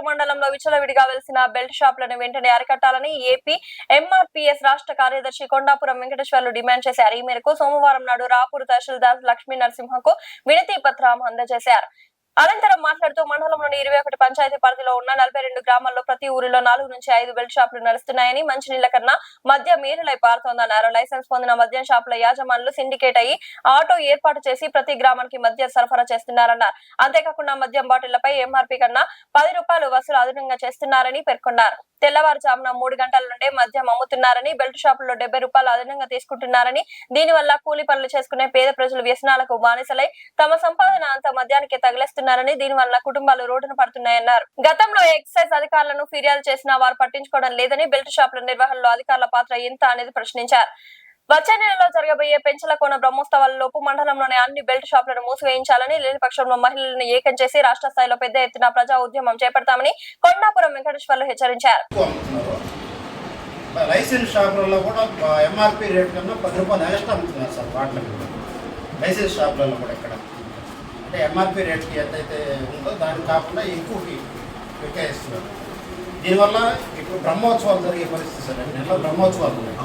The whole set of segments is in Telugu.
మండలంలో విచ్చలవిడిగా వెలిసిన బెల్ట్ షాపులను వెంటనే అరికట్టాలని ఏపీ ఎంఆర్పీఎస్ రాష్ట్ర కార్యదర్శి కొండాపురం వెంకటేశ్వర్లు డిమాండ్ చేశారు. ఈ మేరకు సోమవారం నాడు రాపూర్ తహసీల్దార్ లక్ష్మీ నరసింహకు వినతి పత్రం అందజేశారు. అనంతరం మాట్లాడుతూ మండలంలోని 21 పంచాయతీ పరిధిలో ఉన్న 42 గ్రామాల్లో ప్రతి ఊరిలో 4 నుంచి 5 బెల్ట్ షాపులు నడుస్తున్నాయని, మంచినీళ్ల కన్నా మద్యం మీరులై పారుతోందన్నారు. లైసెన్స్ పొందిన మద్యం షాపుల యాజమానులు సిండికేట్ అయ్యి ఆటో ఏర్పాటు చేసి ప్రతి గ్రామానికి మద్యం సరఫరా చేస్తున్నారన్నారు. అంతేకాకుండా మద్యం బాటిళ్లపై ఎంఆర్పీ కన్నా 10 రూపాయలు వసూలు అదనంగా చేస్తున్నారని పేర్కొన్నారు. తెల్లవారుజామున 3 గంటల నుండే మద్యం అమ్ముతున్నారని, బెల్ట్ షాపుల్లో 70 రూపాయలు అదనంగా తీసుకుంటున్నారని, దీనివల్ల కూలీ పనులు చేసుకునే పేద ప్రజలు వ్యసనాలకు బానిసలై తమ సంపాదన అంత మద్యానికి తగిలేస్తున్నారని, దీనివల్ల కుటుంబాలు రోడ్డున పడుతున్నాయన్నారు. గతంలో ఎక్సైజ్ అధికారులను ఫిర్యాదు చేసినా వారు పట్టించుకోవడం లేదని, బెల్ట్ షాపుల నిర్వహణలో అధికారుల పాత్ర ఎంత అనేది ప్రశ్నించారు. వచ్చే నెలలో జరగబోయే పెంచలకోన బ్రహ్మోత్సవాలలోపు మండలంలోని అన్ని బెల్ట్ షాపులను మూసివేయించాలని, లేని పక్షంలో మహిళలను ఏకం చేసి రాష్ట్ర స్థాయిలో పెద్ద ఎత్తున ప్రజా ఉద్యమం చేపడతామని కొండాపురం వెంకటేశ్వర్లు హెచ్చరించారు. లైసెన్స్ షాపులలో కూడా ఎంఆర్పీ రేట్ కన్నా 10 రూపాయలు ఎక్స్ట్రా అమ్ముతున్నారు సార్. వాటిలో లైసెన్స్ షాపులలో కూడా ఇక్కడ అంటే ఎంఆర్పీ రేట్కి ఎంతైతే ఉందో దానికి కాకుండా ఎక్కువకి విక్రయిస్తున్నారు. దీనివల్ల ఇప్పుడు బ్రహ్మోత్సవాలు జరిగే పరిస్థితి సార్. నెలలో బ్రహ్మోత్సవాలు ఉన్నాయి.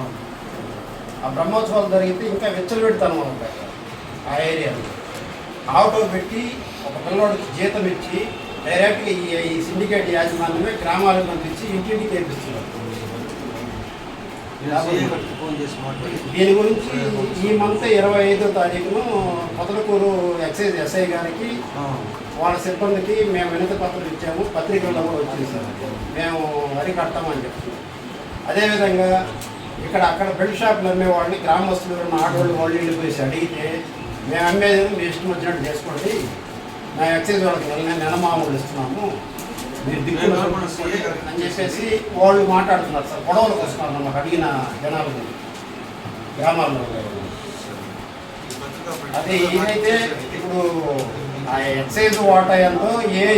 ఆ బ్రహ్మోత్సవాలు జరిగితే ఇంకా విచ్చలవిడితనం ఉంటాయి. ఆ ఏరియాలో ఆటో పెట్టి ఒక పిల్లవాడికి జీతం ఇచ్చి డైరెక్ట్గా ఈ సిండికేట్ యాజమాన్యమే గ్రామాలకు పంపించి ఇంటింటికి తెప్పిస్తున్నారు. దీని గురించి ఈ మంత్ 25వ తారీఖును పొదలకూరు ఎక్సైజ్ ఎస్ఐ గారికి వాళ్ళ సిబ్బందికి మేము వినతి పత్రం ఇచ్చాము. పత్రికల్లో కూడా వచ్చింది సార్. మేము అరికడతామని చెప్తున్నాం. అదేవిధంగా అక్కడ బెల్ట్ షాపులు అమ్మేవాడిని గ్రామస్తులు ఆడవాళ్ళు వాళ్ళు ఇల్లు పోసి అడిగితే మేము అమ్మేది మీ ఇష్టం వచ్చినట్టు చేసుకోండి, నా ఎక్సైజ్ వాళ్ళకి నెలమామూలు ఇస్తున్నాము, మీరు దిక్కులు అని చెప్పేసి వాళ్ళు మాట్లాడుతున్నారు సార్. గొడవలకు వస్తున్నారు మాకు అడిగిన జనాలు గ్రామాల్లో. అదే ఏదైతే ఇప్పుడు ఆ ఎక్సైజ్ వాటా ఎంతో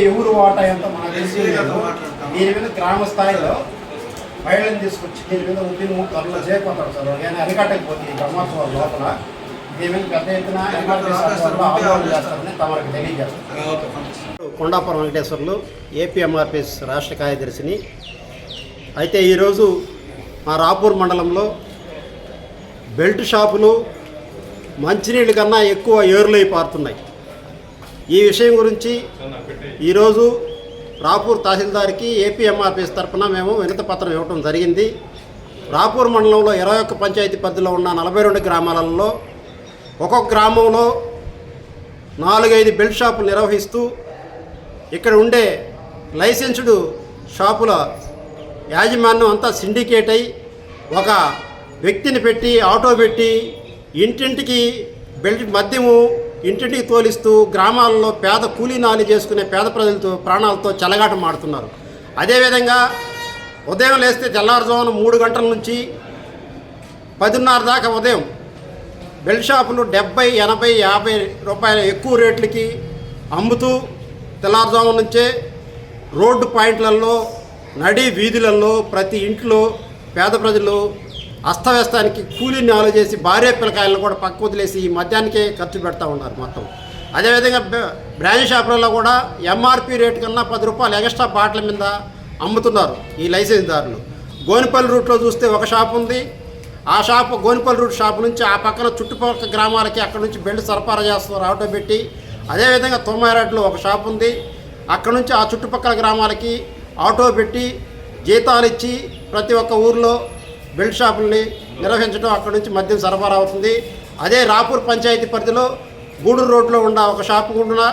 ఎవరు వాటా ఎంతో మనకు తెలిసి లేదు. దీని మీద గ్రామ స్థాయిలో మహిళలను తీసుకొచ్చి దీని మీద ఉద్యమం త్వరలో చేయకపోతారు సార్. కానీ అరికట్టకపోతే బ్రహ్మోత్సవాల లోపల దీని మీద పెద్ద ఎత్తున ఆందోళన చేస్తారని తమకు తెలియజేస్తారు. కొండాపురం వెంకటేశ్వర్లు ఏపీ ఎంఆర్పీఎస్ రాష్ట్ర కార్యదర్శిని. అయితే ఈరోజు మా రాపూర్ మండలంలో బెల్ట్ షాపులు మంచినీళ్ళ కన్నా ఎక్కువ ఏరులై పారుతున్నాయి. ఈ విషయం గురించి ఈరోజు రాపూర్ తహసీల్దార్కి ఏపీ ఎంఆర్పీఎస్ తరఫున మేము వినతి పత్రం ఇవ్వడం జరిగింది. రాపూర్ మండలంలో 21 పంచాయతీ పరిధిలో ఉన్న 42 గ్రామాలలో ఒక్కొక్క గ్రామంలో 4-5 బెల్ట్ షాపులు నిర్వహిస్తూ ఇక్కడ ఉండే లైసెన్స్డ్ షాపుల యాజమాన్యం అంతా సిండికేట్ అయి ఒక వ్యక్తిని పెట్టి ఆటో పెట్టి ఇంటింటికి బెల్ట్ మద్యము ఇంటింటికి తోలిస్తూ గ్రామాల్లో పేద కూలీ నాలి చేసుకునే పేద ప్రజలతో ప్రాణాలతో చెలగాటం ఆడుతున్నారు. అదేవిధంగా ఉదయం లేస్తే తెల్లారుజామున 3 గంటల నుంచి 10:30 దాకా ఉదయం బెల్ట్ షాపులు 70, 80, 50 రూపాయల ఎక్కువ రేట్లకి అమ్ముతూ తెల్లారుజామున నుంచే రోడ్డు పాయింట్లలో నడి వీధులలో ప్రతి ఇంట్లో పేద ప్రజలు అస్తవ్యస్తానికి కూలీని ఆలోచేసి భార్య పిల్లకాయలను కూడా పక్క వదిలేసి ఈ మద్యానికే ఖర్చు పెడతా ఉన్నారు మొత్తం. అదేవిధంగా బ్రాంచ్ షాపులలో కూడా ఎంఆర్పీ రేటు కన్నా 10 రూపాయలు ఎక్స్ట్రా బాటిల్ మీద అమ్ముతున్నారు ఈ లైసెన్స్దారులు. గోనిపల్లి రూట్లో చూస్తే ఒక షాప్ ఉంది. ఆ షాప్ గోనిపల్లి రూట్ షాప్ నుంచి ఆ పక్కన చుట్టుపక్కల గ్రామాలకి అక్కడ నుంచి బెల్ట్ సరఫరా చేస్తున్నారు ఆటో పెట్టి. అదేవిధంగా తొమ్మారెడ్డిలో ఒక షాప్ ఉంది. అక్కడ నుంచి ఆ చుట్టుపక్కల గ్రామాలకి ఆటో పెట్టి జీతాలు ఇచ్చి ప్రతి ఒక్క ఊర్లో బెల్ట్ షాపుల్ని నిర్వహించడం, అక్కడ నుంచి మద్యం సరఫరా అవుతుంది. అదే రాపూర్ పంచాయతీ పరిధిలో గూడూరు రోడ్లో ఉన్న ఒక షాపు కూడా,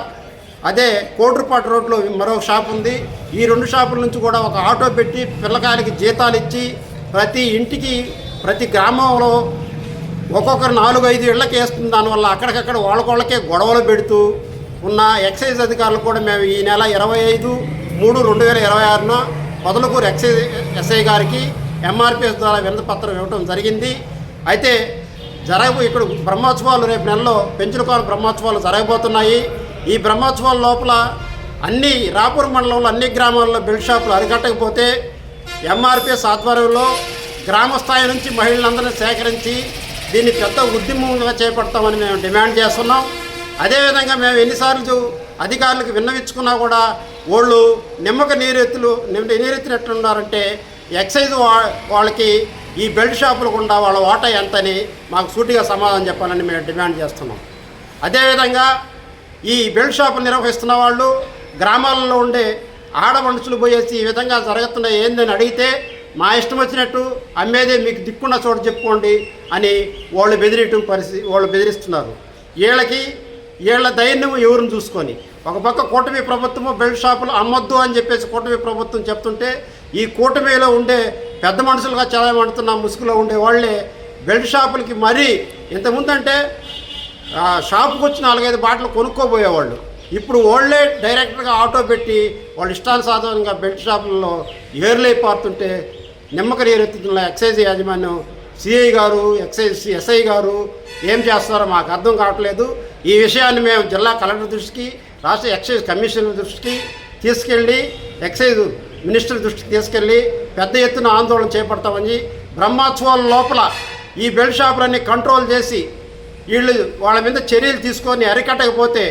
అదే కోట్రుపాటు రోడ్లో మరొక షాప్ ఉంది. ఈ 2 షాపుల నుంచి కూడా ఒక ఆటో పెట్టి పిల్లకాయలకి జీతాలు ఇచ్చి ప్రతి ఇంటికి ప్రతి గ్రామంలో ఒక్కొక్కరు 4-5 ఇళ్లకి వేస్తుంది. దానివల్ల అక్కడికక్కడ వాళ్ళకే గొడవలు పెడుతూ ఉన్న ఎక్సైజ్ అధికారులు కూడా మేము ఈ నెల 25/3/2026న పొదలకూరు ఎక్సైజ్ ఎస్ఐ గారికి ఎంఆర్పీఎస్ ద్వారా వినతి పత్రం ఇవ్వడం జరిగింది. అయితే ఇక్కడ బ్రహ్మోత్సవాలు రేపు నెలలో పెంచులకోన బ్రహ్మోత్సవాలు జరగబోతున్నాయి. ఈ బ్రహ్మోత్సవాల లోపల అన్ని రాపూర్ మండలంలో అన్ని గ్రామాల్లో బెల్ట్ షాపులు అరికట్టకపోతే ఎంఆర్పీఎస్ ఆధ్వర్యంలో గ్రామ స్థాయి నుంచి మహిళలందరినీ సేకరించి దీన్ని పెద్ద ఉద్యమంగా చేపడతామని మేము డిమాండ్ చేస్తున్నాం. అదేవిధంగా మేము ఎన్నిసార్లు అధికారులకు విన్నవించుకున్నా కూడా వాళ్ళు నిమ్మక నీరెత్తినట్లున్నారంటే ఎక్సైజ్ వాళ్ళకి ఈ బెల్ట్ షాపులు గుండా వాళ్ళ వాటా ఎంతని మాకు సూటిగా సమాధానం చెప్పాలని మేము డిమాండ్ చేస్తున్నాం. అదేవిధంగా ఈ బెల్ట్ షాపులు నిర్వహిస్తున్న వాళ్ళు గ్రామాలలో ఉండే ఆడ మనుషులు పోయేసి ఈ విధంగా జరుగుతున్నాయి ఏందని అడిగితే మా ఇష్టం వచ్చినట్టు అమ్మేదే మీకు దిక్కున్న చోట చెప్పుకోండి అని వాళ్ళు బెదిరిస్తున్నారు. వీళ్ళ ధైర్యం ఎవరిని చూసుకొని ఒక పక్క కూటమి ప్రభుత్వము బెల్ట్ షాపులు అమ్మొద్దు అని చెప్పేసి కూటమి ప్రభుత్వం చెప్తుంటే ఈ కూటమిలో ఉండే పెద్ద మనుషులుగా చదవమంటున్న ముసుగులో ఉండే వాళ్ళే బెల్ట్ షాపులకి మరీ ఇంతకుముందు అంటే షాపుకి వచ్చి 4-5 బాటలు కొనుక్కోబోయేవాళ్ళు. ఇప్పుడు వాళ్ళే డైరెక్ట్గా ఆటో పెట్టి వాళ్ళు ఇష్టానుసారంగా బెల్ట్ షాపుల్లో ఏర్లైపోతుంటే నిమ్మక నీరెత్తుతున్న ఎక్సైజ్ యాజమాన్యం సిఐ గారు ఎస్ఐ గారు ఏం చేస్తారో మాకు అర్థం కావట్లేదు. ఈ విషయాన్ని మేము జిల్లా కలెక్టర్ దృష్టికి, రాష్ట్ర ఎక్సైజ్ కమిషనర్ దృష్టికి తీసుకెళ్ళి ఎక్సైజ్ మినిస్టర్ దృష్టికి తీసుకెళ్ళి పెద్ద ఎత్తున ఆందోళన చేపడతామని, బ్రహ్మోత్సవాల లోపల ఈ బెల్ట్ షాపులన్నీ కంట్రోల్ చేసి వాళ్ళ మీద చర్యలు తీసుకొని అరికట్టకపోతే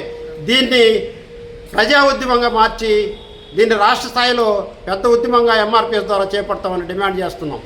దీన్ని ప్రజా ఉద్యమంగా మార్చి దీన్ని రాష్ట్ర స్థాయిలో పెద్ద ఉద్యమంగా ఎంఆర్పిఎస్ ద్వారా చేపడతామని డిమాండ్ చేస్తున్నాం.